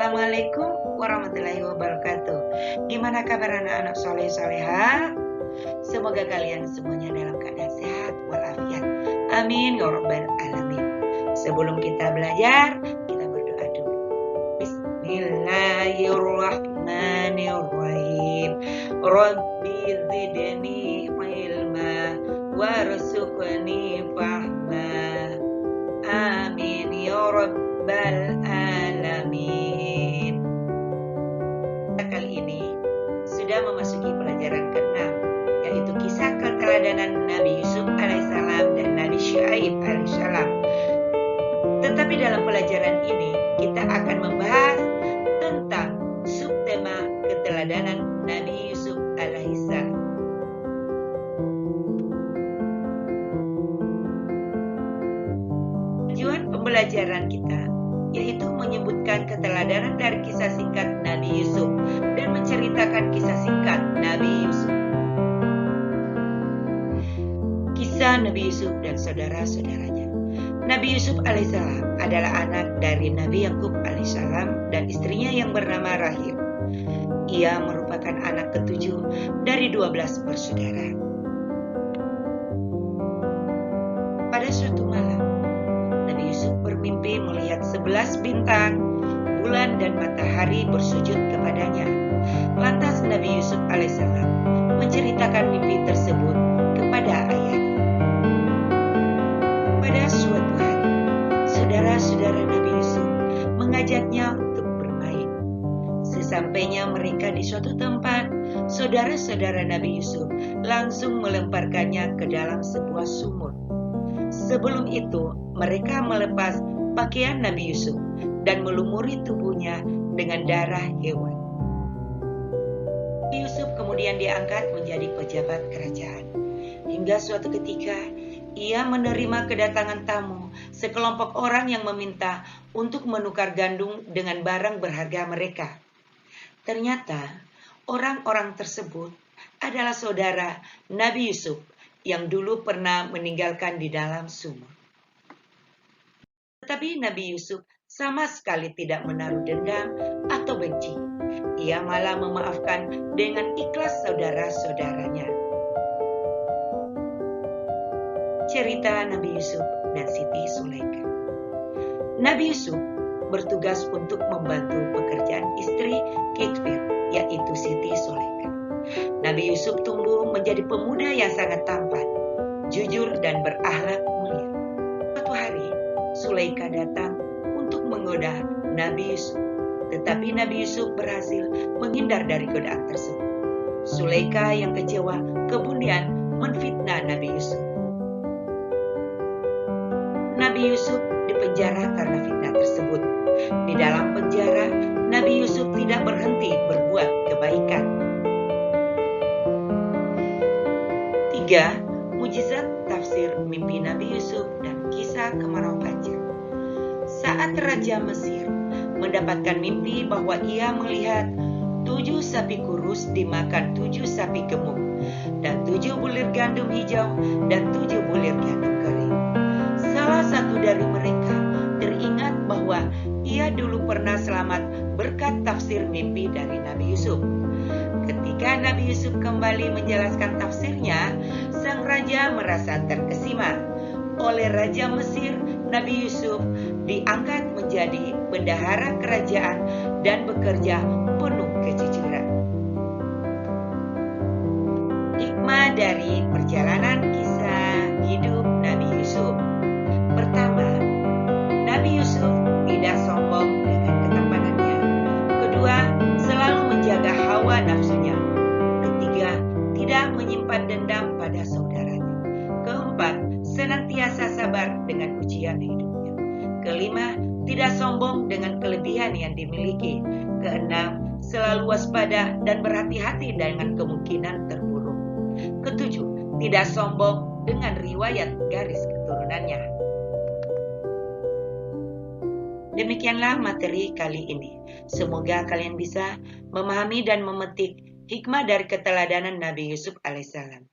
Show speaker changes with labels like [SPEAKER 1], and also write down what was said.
[SPEAKER 1] Assalamualaikum warahmatullahi wabarakatuh. Gimana kabar anak-anak soleh-soleha? Semoga kalian semuanya dalam keadaan sehat walafiat. Amin ya rabbal alamin. Sebelum kita belajar, kita berdoa dulu. Bismillahirrahmanirrahim. Rabbi zidni ilma warzuqni fahma. Amin ya rabbal alamin. Kali ini sudah memasuki pelajaran ke-6, yaitu kisah keteladanan Nabi Yusuf alaihissalam dan Nabi Syuaib alaihissalam. Tetapi dalam pelajaran ini kita akan membahas tentang subtema keteladanan Nabi Yusuf alaihissalam. Tujuan pembelajaran kita yaitu menyebutkan keteladanan dari kisah singkat Nabi Yusuf dan menceritakan kisah singkat Nabi Yusuf. Kisah Nabi Yusuf dan saudara-saudaranya. Nabi Yusuf alaihissalam adalah anak dari Nabi Yakub alaihissalam dan istrinya yang bernama Rahil. Ia merupakan anak ketujuh dari 12 bersaudara. Pada suatu malam, Nabi Yusuf bermimpi melihat 11 bintang, bulan dan matahari bersujud kepadanya. Lantas Nabi Yusuf alaihissalam menceritakan mimpi tersebut kepada ayahnya. Pada suatu hari, saudara-saudara Nabi Yusuf mengajaknya untuk bermain. Sesampainya mereka di suatu tempat, saudara-saudara Nabi Yusuf langsung melemparkannya ke dalam sebuah sumur. Sebelum itu, mereka melepas pakaian Nabi Yusuf dan melumuri tubuhnya dengan darah hewan. Nabi Yusuf kemudian diangkat menjadi pejabat kerajaan. Hingga suatu ketika, ia menerima kedatangan tamu, sekelompok orang yang meminta untuk menukar gandum dengan barang berharga mereka. Ternyata, orang-orang tersebut adalah saudara Nabi Yusuf yang dulu pernah meninggalkan di dalam sumur. Tetapi Nabi Yusuf sama sekali tidak menaruh dendam atau benci. Ia malah memaafkan dengan ikhlas saudara-saudaranya. Cerita Nabi Yusuf dan Siti Sulaika. Nabi Yusuf bertugas untuk membantu pekerjaan istri Kitfir, yaitu Siti Sulaika. Nabi Yusuf tumbuh menjadi pemuda yang sangat tampan, jujur dan berakhlak mulia. Suatu hari, Sulaika datang untuk menggoda Nabi Yusuf, tetapi Nabi Yusuf berhasil menghindar dari godaan tersebut. Sulaika yang kecewa kemudian menfitnah Nabi Yusuf. Nabi Yusuf dipenjara karena fitnah tersebut. Di dalam penjara, Nabi Yusuf tidak berhenti berbuat kebaikan. 3. Mujizat tafsir mimpi Nabi Yusuf dan kisah kemarau fajar. Saat Raja Mesir mendapatkan mimpi bahwa ia melihat 7 sapi kurus dimakan 7 sapi gemuk, dan 7 bulir gandum hijau dan 7 bulir gandum kering. Salah satu dari mereka teringat bahwa ia dulu pernah selamat berkat tafsir mimpi dari Nabi Yusuf. Ketika Nabi Yusuf kembali menjelaskan tafsirnya, sang raja merasa terkesima. Oleh Raja Mesir, Nabi Yusuf diangkat menjadi bendahara kerajaan dan bekerja penuh kejujuran. Hikmah dari perjalanan kisah hidup Nabi Yusuf. Pertama, Nabi Yusuf tidak sombong dengan ketampanannya. Kedua, selalu menjaga hawa nafsunya. Ketiga, tidak menyimpan dendam pada saudaranya. Keempat, senantiasa sabar dengan ujian hidupnya. Kelima, tidak sombong dengan kelebihan yang dimiliki. Keenam, selalu waspada dan berhati-hati dengan kemungkinan terburuk. Ketujuh, tidak sombong dengan riwayat garis keturunannya. Demikianlah materi kali ini. Semoga kalian bisa memahami dan memetik hikmah dari keteladanan Nabi Yusuf alaihissalam.